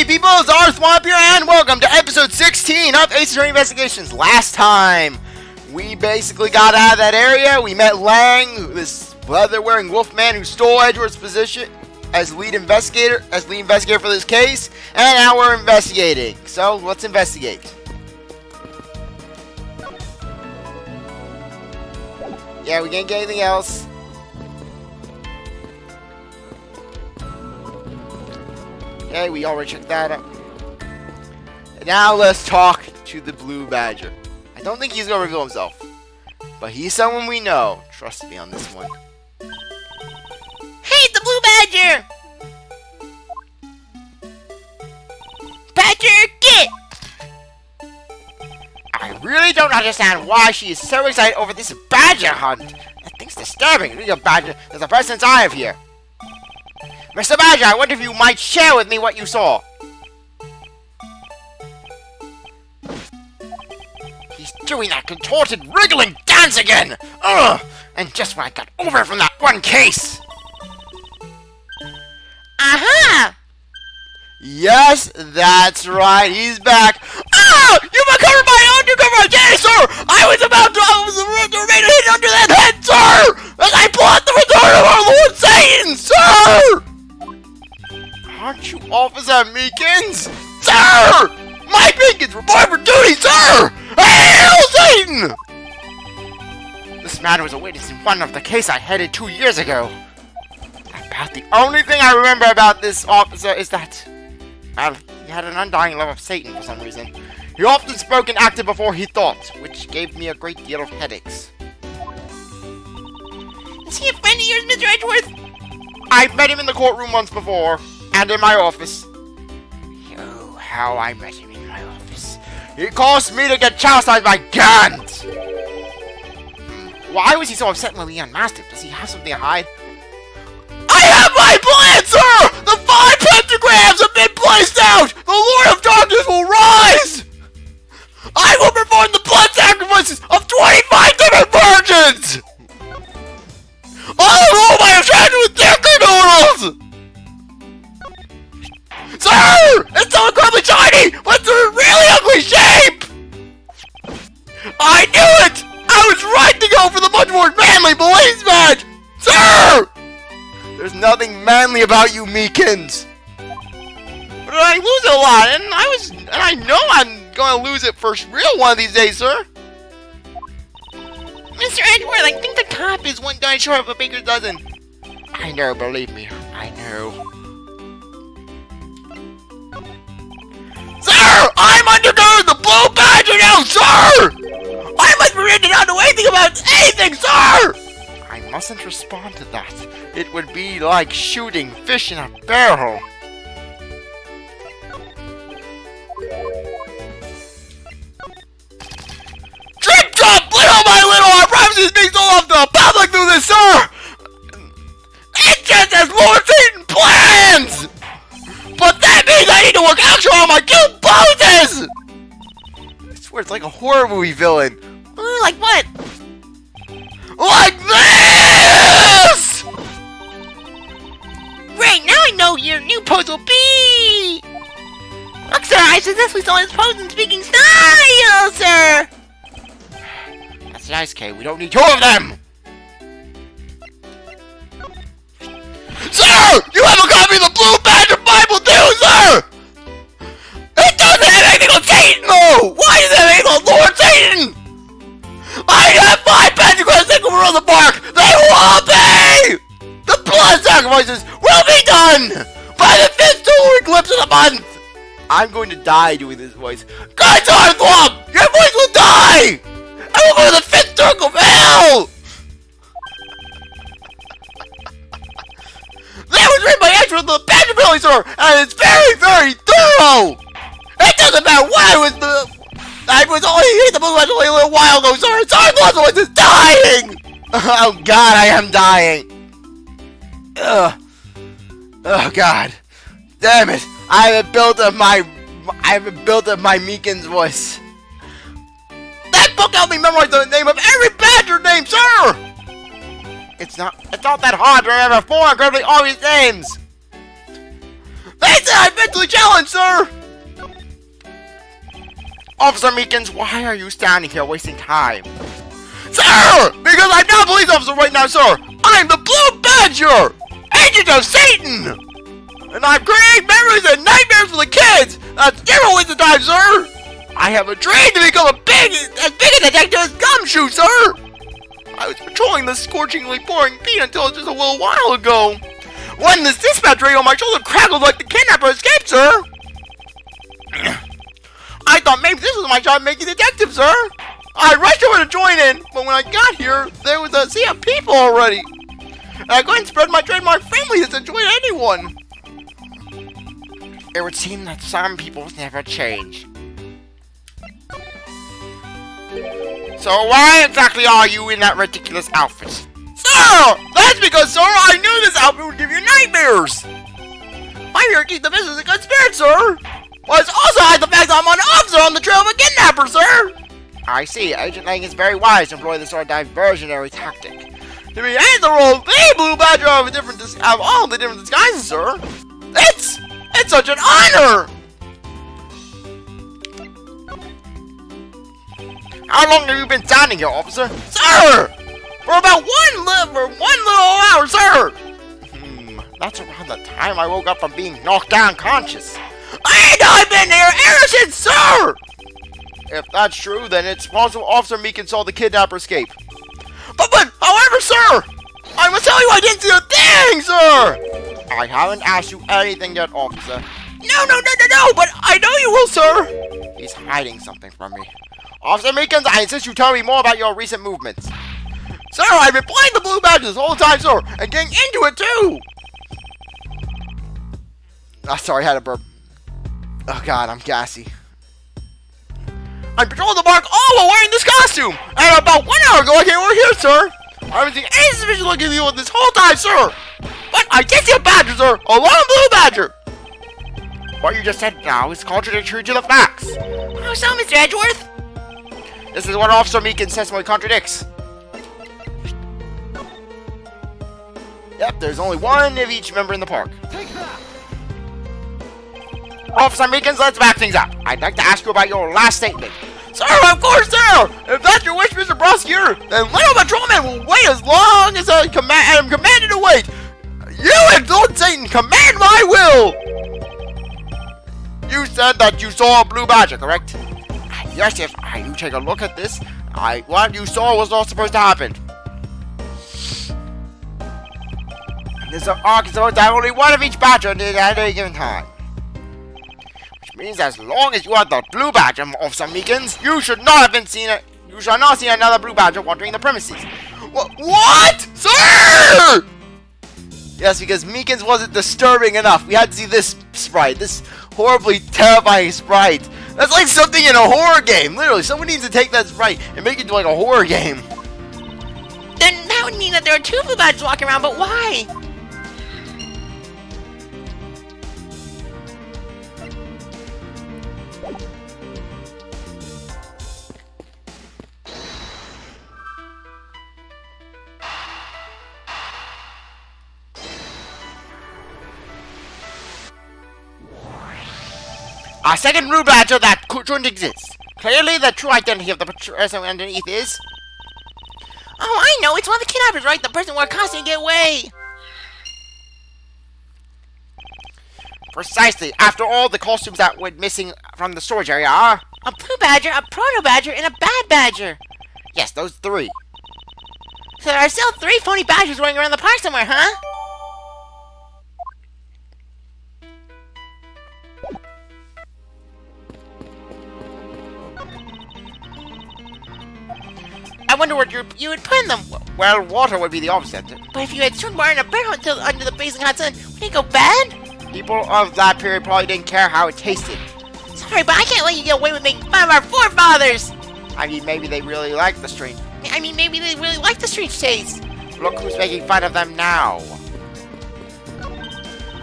Hey people, CzarThwomp here, and welcome to episode 16 of Ace Attorney Investigations. Last time, we basically got out of that area. We met Lang, this leather-wearing wolfman who stole Edgeworth's position as lead investigator for this case, and now we're investigating. So, let's investigate. Yeah, we can't get anything else. Okay, we already checked that out. Now let's talk to the Blue Badger. I don't think he's gonna reveal himself, but he's someone we know. Trust me on this one. Hey, the Blue Badger! Badger, get! I really don't understand why she is so excited over this badger hunt. That thing's disturbing. Real badger, there's a person's eye of here. Mr. Badger, I wonder if you might share with me what you saw. He's doing that contorted, wriggling dance again! Ugh! And just when I got over from that one case! Aha! Yes, that's right, he's back! Ah! You recovered my undercover identity, sir! I was remain hidden under that head, sir! As I plot the return of our Lord Satan, sir! Aren't you Officer Meekins? Sir! My Meekins, report for duty, sir! Hail Satan! This man was a witness in one of the case I headed 2 years ago. About the only thing I remember about this officer is that, well, he had an undying love of Satan for some reason. He often spoke and acted before he thought, which gave me a great deal of headaches. Is he a friend of yours, Mr. Edgeworth? I've met him in the courtroom once before. And in my office. Oh, how I met him in my office. He caused me to get chastised by guns! Why was he so upset when we unmasked him? Does he have something to hide? I have my plan, sir! The 5 pentagrams have been placed out! The Lord of Darkness will rise! I will perform the blood sacrifices of 25 different virgins! I'll roll my attraction with Dickerdoodles! Sir! It's so incredibly shiny, but it's a really ugly shape! I knew it! I was right to go for the much more manly police badge! Sir! There's nothing manly about you, Meekins! But I lose it a lot, and I know I'm gonna lose it for real one of these days, sir! Mr. Edgeworth, I think the cop is one guy short of a baker's dozen. I know, believe me, I know. Sir! I'm undergoing the Blue Badger now, sir! I must be written not to know anything about anything, sir! I mustn't respond to that. It would be like shooting fish in a barrel. Drip drop! Little by little, our privacy is being sold off to the public through this, sir! It just has more Satan plans! But that means I need to work extra on my cute poses! I swear it's like a horror movie villain. Like what? Like this! Great, now I know your new pose will be... Look, sir, I successfully saw his pose in speaking style, sir! That's nice, Kay. We don't need 2 of them! Sir! You have a copy of the Blue Badger Bible too, sir! It doesn't have anything on Satan, though! Why does it have anything on Lord Satan? I have 5 pentagrams that go around the bark! They will obey! The blood sacrifices will be done! By the 5th solar eclipse of the month! I'm going to die doing this voice. Good CzarThwomp! Your voice will die! I will go to the 5th circle of hell! That was written by Edgeworth of the Badger Belly, sir, and it's very, very thorough! It doesn't matter what I was only in the Blue Badger only a little while ago, sir! CzarThwomp voice is dying! Oh god, I am dying! Ugh. Oh god. Damn it! I haven't built up my Meekins voice. That book helped me memorize the name of every badger name, sir! It's not that hard to remember 4 incredibly obvious names! They said I'm mentally challenged, sir! Officer Meekins, why are you standing here wasting time? Sir! Because I'm not a police officer right now, sir! I'm the Blue Badger! Agent of Satan! And I'm creating memories and nightmares for the kids! That's zero waste of time, sir! I have a dream to become as big a detective as Gumshoe, sir! I was patrolling the scorchingly pouring beat until just a little while ago. When this dispatch radio on my shoulder crackled like the kidnapper escaped, sir! I thought maybe this was my job making detective, sir! I rushed over to join in, but when I got here, there was a sea of people already. And I couldn't spread my trademark friendliness to join anyone. It would seem that some people never change. So why exactly are you in that ridiculous outfit? Sir! That's because, sir, I knew this outfit would give you nightmares! I'm here to keep the business in good spirits, sir! But it's also hide the fact that I'm an officer on the trail of a kidnapper, sir! I see. Agent Lang is very wise to employ this sort of diversionary tactic. To be in the role of the Blue Badger of all the different disguises, sir! It's such an honor! How long have you been standing here, officer? Sir! For about one little hour, sir! That's around the time I woke up from being knocked down unconscious. And I've been here ever since, sir! If that's true, then it's possible Officer Meekins saw the kidnapper escape. But, however, sir! I must tell you I didn't see a thing, sir! I haven't asked you anything yet, officer. No, but I know you will, sir! He's hiding something from me. Officer Meekins, I insist you tell me more about your recent movements. Sir, I've been playing the Blue Badger this whole time, sir, and getting into it, too! Oh, sorry, I had a burp. Oh, God, I'm gassy. I patrolled the park all while wearing this costume! And about 1 hour ago, I came over here, sir! I haven't seen any suspicious looking people this whole time, sir! But I did see a badger, sir! A long Blue Badger! What you just said now is contradictory to the facts! Oh, so, Mr. Edgeworth? This is what Officer Meekins' testimony contradicts. Yep, there's only one of each member in the park. Take that! Officer Meekins, let's back things up. I'd like to ask you about your last statement. Sir, of course, sir! If that's your wish, Mr. Prosecutor, then little patrolman will wait as long as I am commanded to wait. You and Lord Satan command my will! You said that you saw a Blue Badger, correct? Yes, you take a look at this. What you saw was not supposed to happen. There's an Arkansas that only one of each badger at any given time. Which means as long as you are the Blue Badger, Officer Meekins, you should not have seen another Blue Badger wandering the premises. What? Sir! Yes, because Meekins wasn't disturbing enough. We had to see this sprite, this horribly terrifying sprite. That's like something in a horror game. Literally, someone needs to take that sprite and make it into like a horror game. Then that would mean that there are two Blue Badgers walking around, but why? A second Blue Badger that couldn't exist. Clearly, the true identity of the person underneath is... Oh, I know! It's one of the kidnappers, right? The person wore a costume to get away! Precisely. After all, the costumes that went missing from the storage area are... A Blue Badger, a Proto Badger, and a Bad Badger! Yes, those three. So there are still 3 phony badgers running around the park somewhere, huh? I wonder what you would put in them. Well, water would be the opposite. But if you had stood water in a barrel until under the blazing hot sun, would it go bad? People of that period probably didn't care how it tasted. Sorry, but I can't let you get away with making fun of our forefathers! I mean, maybe they really like the strange... maybe they really like the strange taste. Look who's making fun of them now.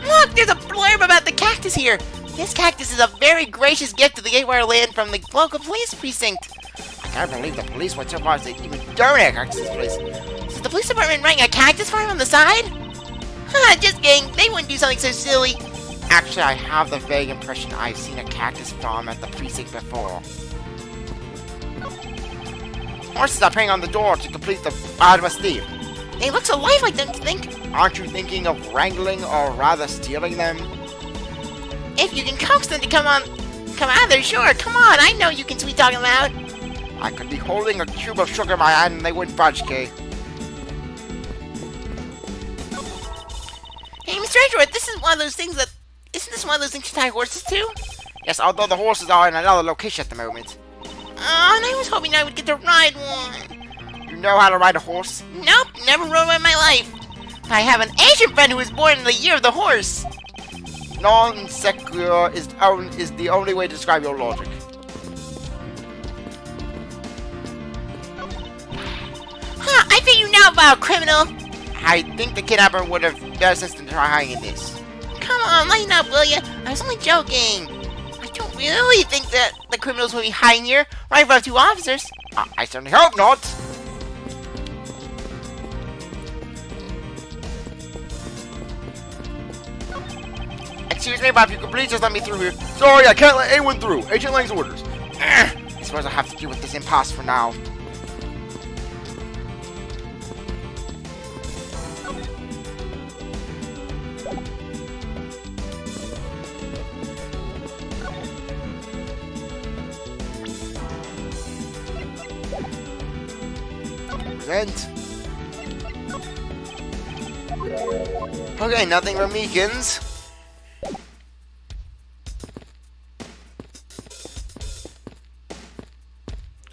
Look, there's a blurb about the cactus here. This cactus is a very gracious gift to the Gatewire land from the local police precinct. I can't believe the police went so far as to even donate a cactus to this place. Is the police department running a cactus farm on the side? Just kidding, they wouldn't do something so silly. Actually, I have the vague impression I've seen a cactus farm at the precinct before. Horses are preying on the door to complete the arduous deed. They look so lifelike, don't you think? Aren't you thinking of wrangling or rather stealing them? If you can coax them to come out there, sure. Come on, I know you can sweet talk them out. I could be holding a cube of sugar in my hand and they wouldn't budge, Kay. Hey, Mr. Edgeworth, isn't this one of those things you tie horses to? Yes, although the horses are in another location at the moment. Oh, and I was hoping I would get to ride one. You know how to ride a horse? Nope, never rode one in my life. I have an Asian friend who was born in the year of the horse. Non sequitur is the only way to describe your logic. Huh, I bet you now, vile criminal. I think the kidnapper would have better sense than try hiding this. Come on, lighten up, will ya? I was only joking. I don't really think that the criminals will be hiding here right in front of two officers. I certainly hope not. Excuse me, but if you could please just let me through here. Sorry, I can't let anyone through. Agent Lang's orders. I suppose I'll have to deal with this impasse for now. Present. Okay, nothing from Meekins.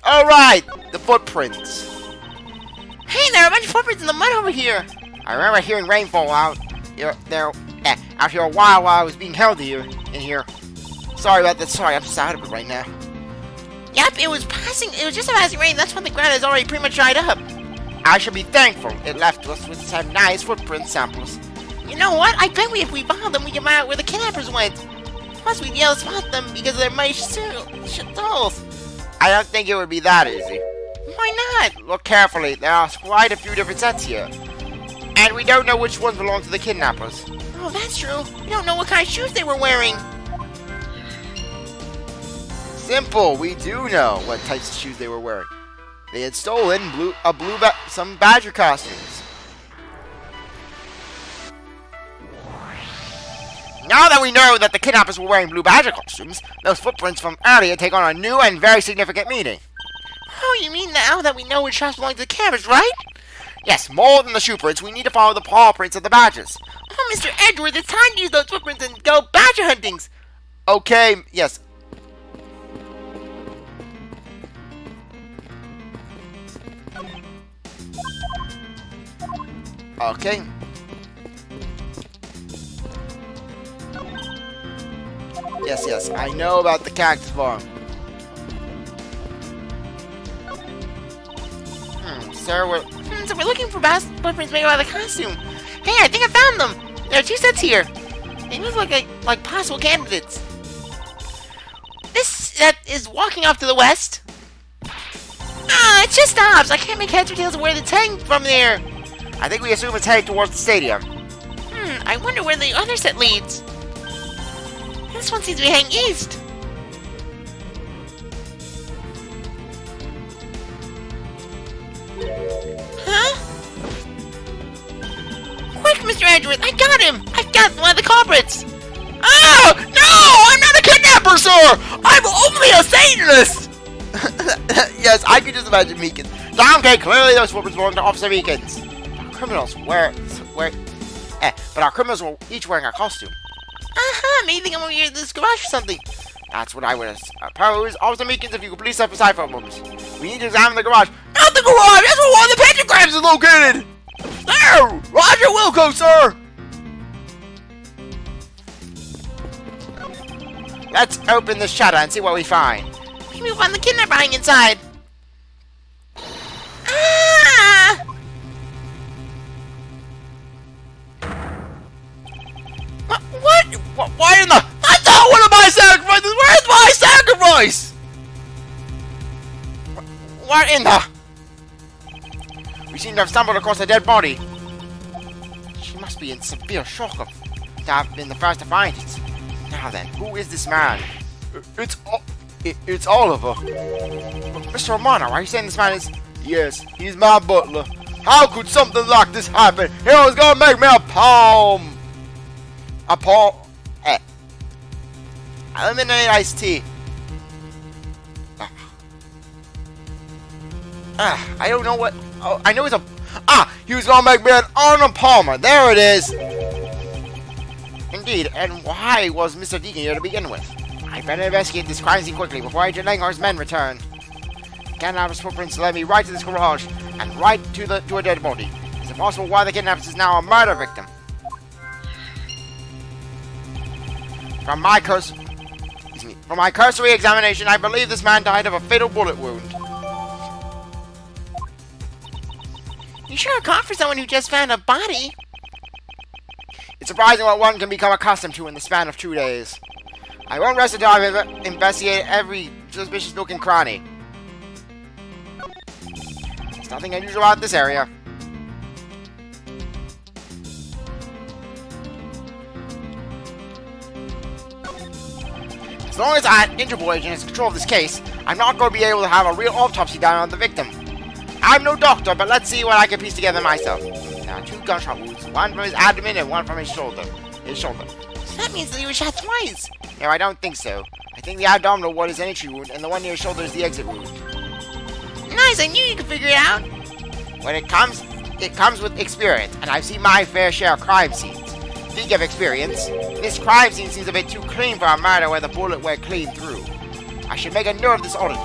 Alright, the footprints. Hey, there are a bunch of footprints in the mud over here. I remember hearing rainfall out here a while I was being held in here. Sorry about that. Sorry, I'm just out of it right now. Yep, it was just a passing rain. That's when the ground is already pretty much dried up. I should be thankful it left us with some nice footprint samples. You know what? I bet if we found them, we can find out where the kidnappers went. Plus, we'd be able to spot them because of their mighty tools. I don't think it would be that easy. Why not? Look carefully. There are quite a few different sets here. And we don't know which ones belong to the kidnappers. Oh, that's true. We don't know what kind of shoes they were wearing. Simple. We do know what types of shoes they were wearing. They had stolen some badger costumes. Now that we know that the kidnappers were wearing blue badger costumes, those footprints from earlier take on a new and very significant meaning. Oh, you mean now that we know which shoes belong to the kidnappers, right? Yes, more than the shoe prints, we need to follow the paw prints of the badgers. Oh, Mr. Edgeworth, it's time to use those footprints and go badger huntings. Okay, yes. Okay. Yes, I know about the cactus farm. So we're looking for footprints made by the costume. Hey, I think I found them. There are two sets here. They look like possible candidates. This set is walking off to the west. It just stops. I can't make heads or tails of where it's heading from there. I think we assume it's heading towards the stadium. I wonder where the other set leads. This one seems to be heading east. Huh? Quick, Mr. Edgeworth, I got him! I've got one of the culprits! Oh! No! I'm not a kidnapper, sir! I'm only a Satanist! Yes, I can just imagine Meekins. Okay, clearly those footprints belong to Officer Meekins. But our criminals were each wearing a costume. Maybe they come over here to this garage or something. That's what I would suppose. Officer Meekins, if you could please step aside for a moment. We need to examine the garage. Not the garage! That's where one of the pentagrams is located! There! Roger Wilco, sir! Let's open this shutter and see what we find. Maybe we'll find the kidnapper hiding inside. Ah! What? Why in the... That's not one of my sacrifices! Where's my sacrifice? What in the... We seem to have stumbled across a dead body. She must be in severe shock to have been the first to find it. Now then, who is this man? It's Oliver. Mr. Romano, are you saying this man is... Yes, he's my butler. How could something like this happen? He was gonna make me a palm. Eliminate iced tea. I don't know what... Oh, I know it's a... he was gonna make me an Arnold Palmer. There it is. Indeed, and why was Mr. Deacon here to begin with? I better investigate this crime scene quickly before Agent Langhorn's men return. Kidnappers' footprints led me right to this garage and right to a dead body. Is it possible why the kidnapper is now a murder victim? From my cursory examination, I believe this man died of a fatal bullet wound. You sure caught for someone who just found a body. It's surprising what one can become accustomed to in the span of 2 days. I won't rest until I've investigated every suspicious nook and cranny. There's nothing unusual about this area. As long as Interpol agent has control of this case, I'm not going to be able to have a real autopsy done on the victim. I'm no doctor, but let's see what I can piece together myself. There are 2 gunshot wounds, one from his abdomen and one from his shoulder. So that means that he was shot twice. No, I don't think so. I think the abdominal one is an entry wound, and the one near his shoulder is the exit wound. Nice, I knew you could figure it out. When it comes with experience, and I've seen my fair share of crime scenes. Speaking of experience, this crime scene seems a bit too clean for a murder where the bullet went clean through. I should make a note of this oddity.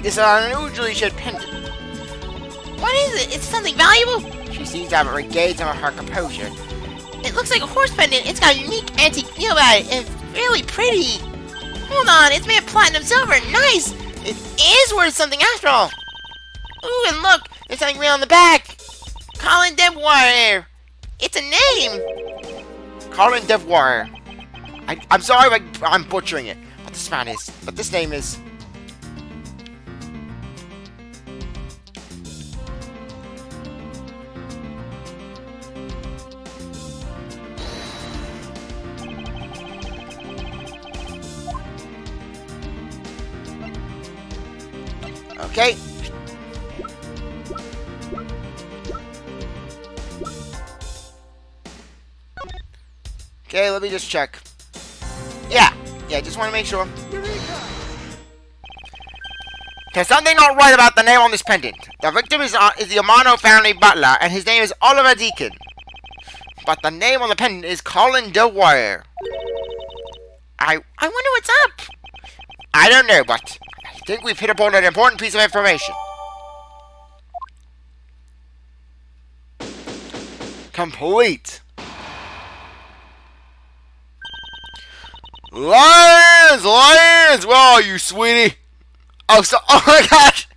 It's an unusually shaped pendant. What is it? It's something valuable? She seems to have regained some of her composure. It looks like a horse pendant. It's got a unique antique feel about it, and it's really pretty. Hold on, it's made of platinum silver. Nice! It is worth something after all. Ooh, and look, there's something real on the back. Colin Devoire. It's a name. Colin Devoire. I'm sorry if I'm butchering it, but this name is... Okay. Okay, let me just check. Yeah, just want to make sure. There's something not right about the name on this pendant. The victim is the Amano family butler, and his name is Oliver Deacon. But the name on the pendant is Colin Devoire. I wonder what's up. I don't know, but I think we've hit upon an important piece of information. Complete. Lions! Where are you, sweetie? Oh my gosh!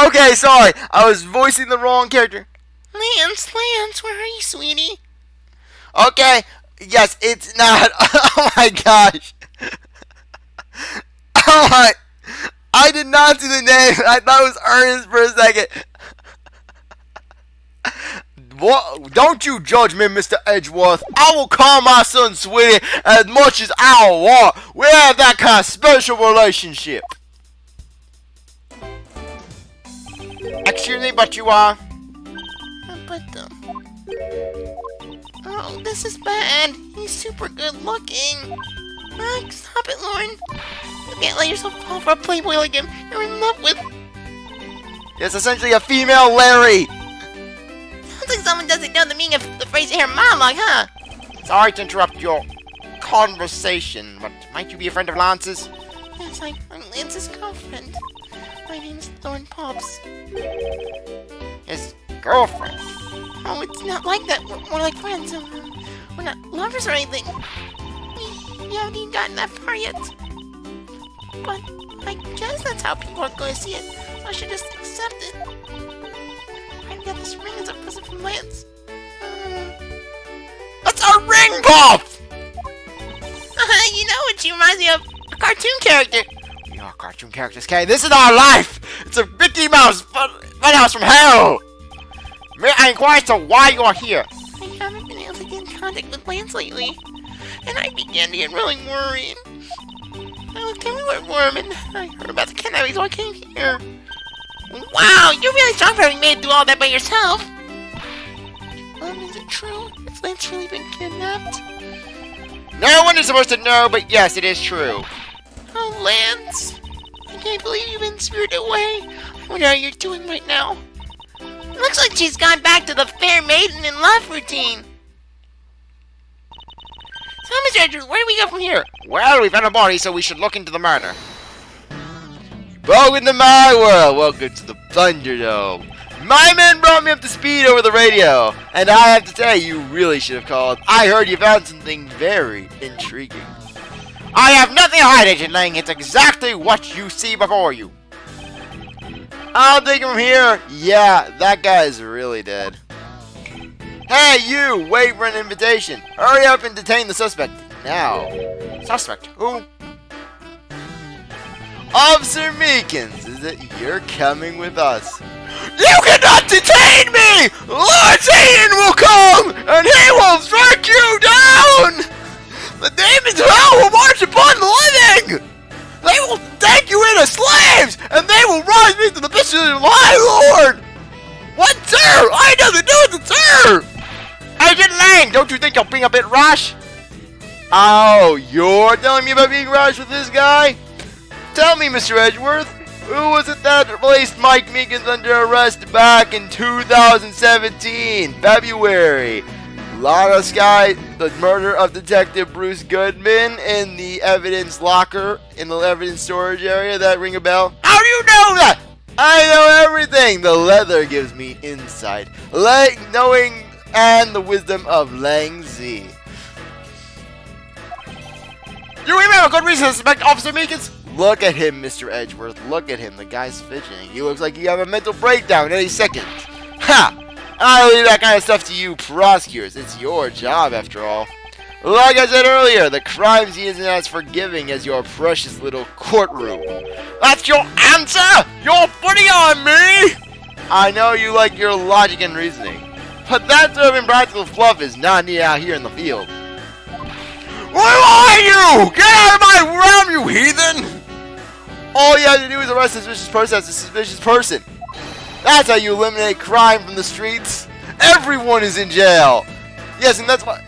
Okay, sorry. I was voicing the wrong character. Lance, where are you, sweetie? Okay, yes, it's not. Oh my gosh. Oh my. I did not see the name. I thought it was Ernest for a second. What? Don't you judge me, Mr. Edgeworth. I will call my son sweetie as much as I want. We have that kind of special relationship. Excuse me, but you are... Oh, this is bad. He's super good looking. Stop it, Lauren. You can't let yourself fall for a playboy like him you're in love with. It's essentially a female Larry. Sounds like someone doesn't know the meaning of the phrase "hair monologue," huh? Sorry to interrupt your conversation, but might you be a friend of Lance's? Yes, I'm Lance's girlfriend. My name's Lauren Pops. His girlfriend? Oh, it's not like that. We're more like friends. We're not lovers or anything. We haven't even gotten that far yet. But I guess that's how people are going to see it. So I should just accept it. I got this ring as a present from Lance. That's a ring pop! You know what? She reminds me of a cartoon character. We are cartoon characters, Kay. This is our life! It's a Mickey Mouse funhouse from hell! May I inquire as to why you are here? I haven't been able to get in contact with Lance lately, and I began to get really worried. I was telling where Worm, and I heard about the kidnapping, so I came here. Wow, you're really strong for having made it through all that by yourself. Is it true? Has Lance really been kidnapped? No one is supposed to know, but yes, it is true. Oh, Lance. I can't believe you've been spirited away. I wonder how you're doing right now. It looks like she's gone back to the fair maiden in love routine. So, Mr. Edgeworth, where do we go from here? Well, we found a body, so we should look into the murder. Welcome to my world. Welcome to the Thunderdome. My men brought me up to speed over the radio, and I have to say, you really should have called. I heard you found something very intriguing. I have nothing to hide, Agent Lang. It's exactly what you see before you. I'll take him from here. Yeah, that guy's really dead. Hey, you! Wait for an invitation. Hurry up and detain the suspect. Now. Suspect? Who? Officer Meekins, is it you're coming with us? You cannot detain me! Lord Satan will come, and he will strike you down! The demons of hell will march upon the living! They will take you in as slaves, and they will rise me to the position of my lord! What, sir? I had nothing to do with it, sir! Agent Lang, don't you think you're being a bit rash? Oh, you're telling me about being rash with this guy? Tell me, Mr. Edgeworth, who was it that placed Mike Meekins under arrest back in 2017, February? Lana Sky, the murder of Detective Bruce Goodman in the evidence locker in the evidence storage area. That ring a bell? How do you know that? I know everything. The leather gives me insight, knowing, and the wisdom of Lang Z. You even have a good reason to suspect Officer Meekins? Look at him, Mr. Edgeworth. Look at him. The guy's fidgeting. He looks like he have a mental breakdown any second. Ha! I leave that kind of stuff to you prosecutors. It's your job, after all. Like I said earlier, the crime scene isn't as forgiving as your precious little courtroom. That's your answer? You're putting on me? I know you like your logic and reasoning, but that sort of impractical fluff is not needed out here in the field. Who are you? Get out of my realm, you heathen! All you have to do is arrest a suspicious person as a suspicious person. That's how you eliminate crime from the streets. Everyone is in jail. Yes, and that's why.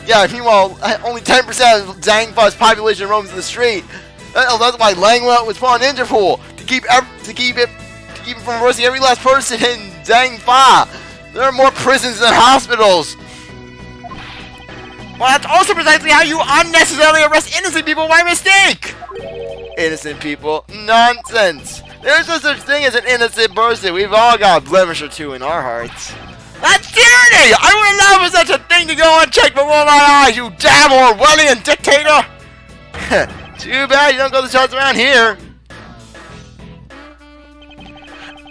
Yeah, meanwhile, only 10% of Zhangfa's population roams in the street. That's why Langwell was put on Interpol to keep it from arresting every last person in Zhangfa. There are more prisons than hospitals. Well, that's also precisely how you unnecessarily arrest innocent people by mistake. Innocent people? Nonsense. There's no such thing as an innocent person. We've all got a blemish or two in our hearts. That's tyranny! I wouldn't allow for such a thing to go unchecked before my eyes, you damn Orwellian dictator! Too bad you don't go the shots around here.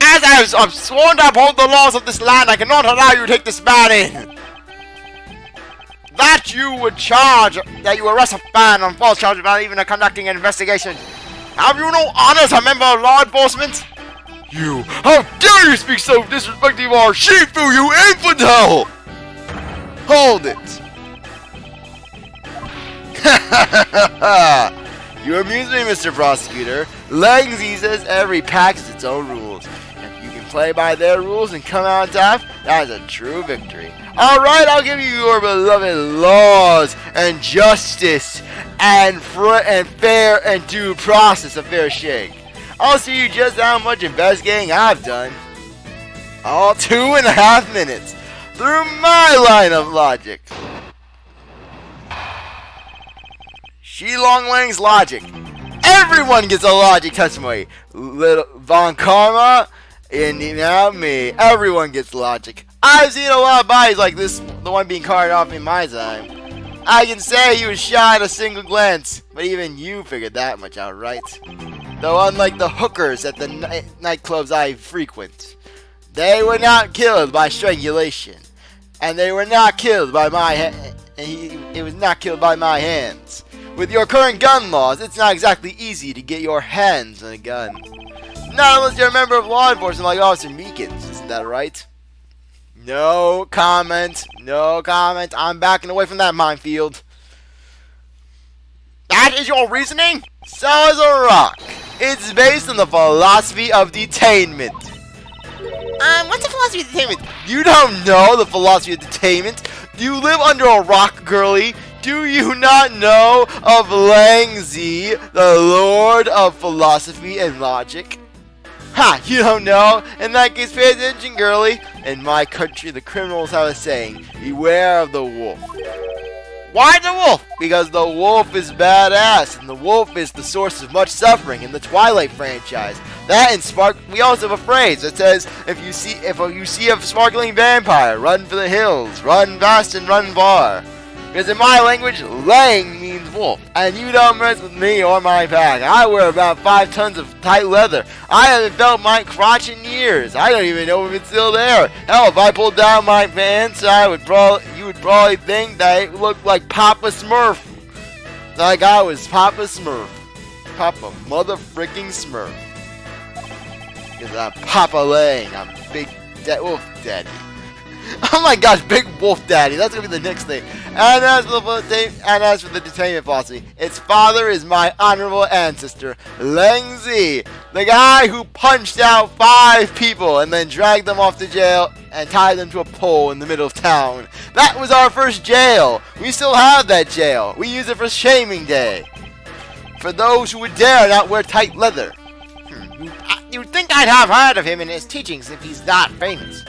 As I've sworn to uphold the laws of this land, I cannot allow you to take this man in. That you arrest a man on false charges without even conducting an investigation. Have you no honor as a member of law enforcement? You, how dare you speak so disrespectfully of our Shifu, you infidel! Hold it. You amuse me, Mr. Prosecutor. Lang Z says every pack has its own rules. If you can play by their rules and come out on top, that is a true victory. Alright, I'll give you your beloved laws and justice and fair and due process a fair shake. I'll see you just how much investigating I've done. All 2.5 minutes through my line of logic. Shilong Lang's logic. Everyone gets a logic testimony. Little Von Karma and now me. Everyone gets logic. I've seen a lot of bodies like this, the one being carted off in my time. I can say he was shot at a single glance, but even you figured that much out, right? Though unlike the hookers at the nightclubs I frequent, they were not killed by strangulation, and they were not killed by my it was not killed by my hands. With your current gun laws, it's not exactly easy to get your hands on a gun. Not unless you're a member of law enforcement like Officer Meekins, isn't that right? No comment. No comment. I'm backing away from that minefield. That is your reasoning? So is a rock. It's based on the philosophy of detainment. What's the philosophy of detainment? You don't know the philosophy of detainment? Do you live under a rock, girly? Do you not know of Lang Zi, the lord of philosophy and logic? Ha! You don't know? In that case, pay attention, girly. In my country, the criminals have a saying, beware of the wolf. Why the wolf? Because the wolf is badass, and the wolf is the source of much suffering in the Twilight franchise. That and Spark. We also have a phrase that says, if you see a sparkling vampire, run for the hills, run fast and run far. Because in my language, Lang means wolf, and you don't mess with me or my pack. I wear about 5 tons of tight leather. I haven't felt my crotch in years. I don't even know if it's still there. Hell, if I pulled down my pants, you would probably think that it looked like Papa Smurf. Like I was Papa Smurf. Papa mother-fricking Smurf. Because I'm Papa Lang. I'm Big Wolf Daddy. Oh my gosh, Big Wolf Daddy. That's going to be the next thing. And as for the detainment philosophy, its father is my honorable ancestor, Lang Zi, the guy who punched out 5 people and then dragged them off to jail and tied them to a pole in the middle of town. That was our first jail. We still have that jail. We use it for shaming day. For those who would dare not wear tight leather. You'd think I'd have heard of him and his teachings if he's that famous.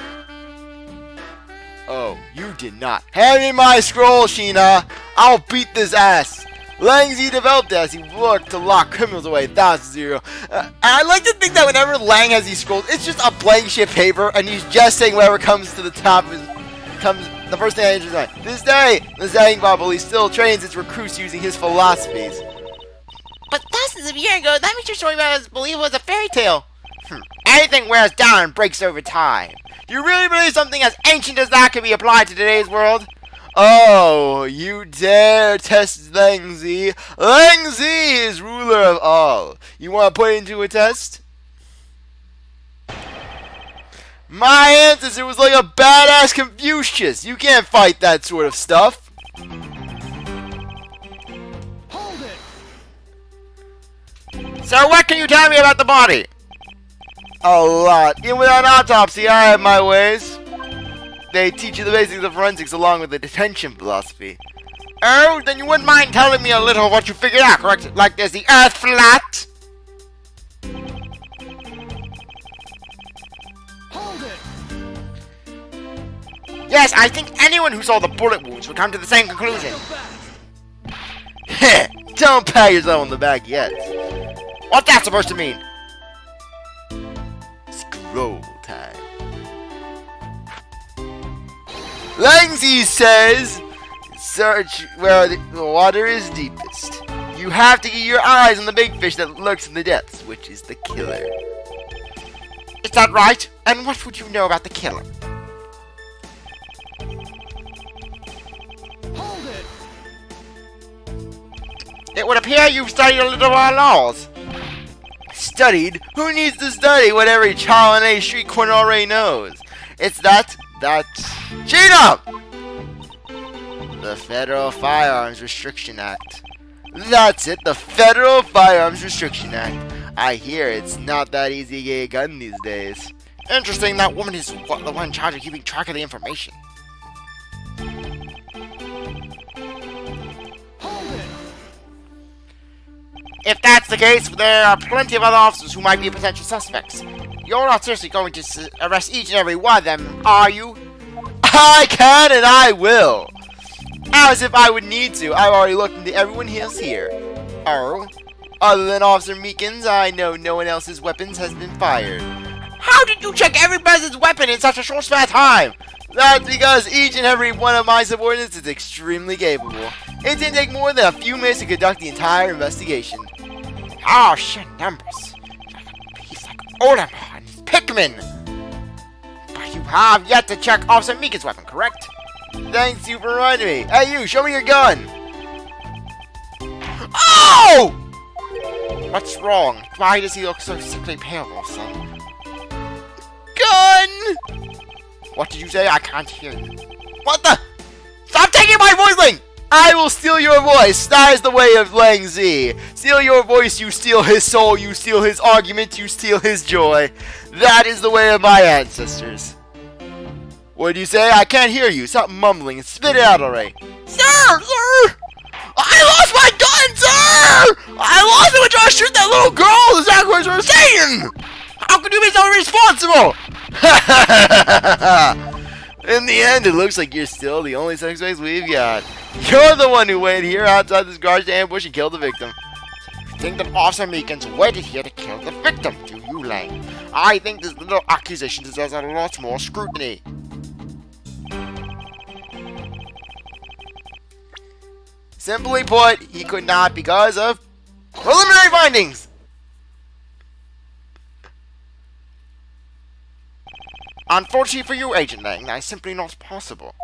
Oh, you did not. Hand me my scroll, Sheena. I'll beat this ass. Lang Zi developed as he worked to lock criminals away. That's zero. I like to think that whenever Lang has these scrolls, it's just a blank sheet of paper, and he's just saying whatever comes to the top comes the first thing I enters mind. This day, the Zang Bobble still trains its recruits using his philosophies. But thousands of years ago, that makes your story about us believe it was a fairy tale. Anything wears down and breaks over time. Do you really believe something as ancient as that can be applied to today's world? Oh, you dare test Lang Zi? Lang Zi is ruler of all. You want to put it into a test? My ancestor was like a badass Confucius. You can't fight that sort of stuff. Hold it. So what can you tell me about the body? A lot. Even without an autopsy, I have my ways. They teach you the basics of forensics along with the detention philosophy. Oh, then you wouldn't mind telling me a little of what you figured out, correct? Like, is the Earth flat? Hold it. Yes, I think anyone who saw the bullet wounds would come to the same conclusion. Heh, Don't pat yourself on the back yet. What's that supposed to mean? Scroll time. Lang Zi says, search where the water is deepest. You have to get your eyes on the big fish that lurks in the depths, which is the killer. Is that right? And what would you know about the killer? hold it. It would appear you've studied a little of our laws. Studied? Who needs to study what every child in a street corner already knows? It's that Cheetah! The Federal Firearms Restriction Act. That's it, the Federal Firearms Restriction Act. I hear it's not that easy to get a gun these days. Interesting, that woman is the one in charge of keeping track of the information. Hold it. If that's the case, there are plenty of other officers who might be potential suspects. You're not seriously going to arrest each and every one of them, are you? I can and I will. As if I would need to. I've already looked into everyone else here. Oh. Other than Officer Meekins, I know no one else's weapons has been fired. How did you check everybody's weapon in such a short span of time? That's because each and every one of my subordinates is extremely capable. It didn't take more than a few minutes to conduct the entire investigation. Oh, shit, numbers. He's like Olamar and Pikmin. But you have yet to check Officer Meekins' weapon, correct? Thanks you for reminding me. Hey, you, show me your gun. Oh! What's wrong? Why does he look so sickly pale all of a sudden? Gun! What did you say? I can't hear you. What the? Stop taking my voice, Lang! I will steal your voice. That is the way of Lang Z. Steal your voice, you steal his soul, you steal his argument, you steal his joy. That is the way of my ancestors. What did you say? I can't hear you. Stop mumbling and spit it out already. Sir! I lost my gun, sir! I lost it when trying to shoot that little girl! Is that what you're saying? How could you be so irresponsible? In the end, it looks like you're still the only safe space we've got. You're the one who waited here outside this garage to ambush and kill the victim. You think that Officer Meekins waited here to kill the victim, do you, Lang? I think this little accusation deserves a lot more scrutiny. Simply put, he could not because of preliminary findings. Unfortunately for you, Agent Lang, that is simply not possible.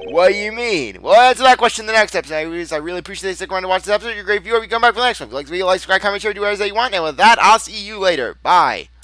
What do you mean? Well, answer that question in the next episode. Anyways, I really appreciate you sticking around to watch this episode. You're a great viewer. If you come back for the next one. If you like the video, like, subscribe, comment, share, do whatever you want. And with that, I'll see you later. Bye.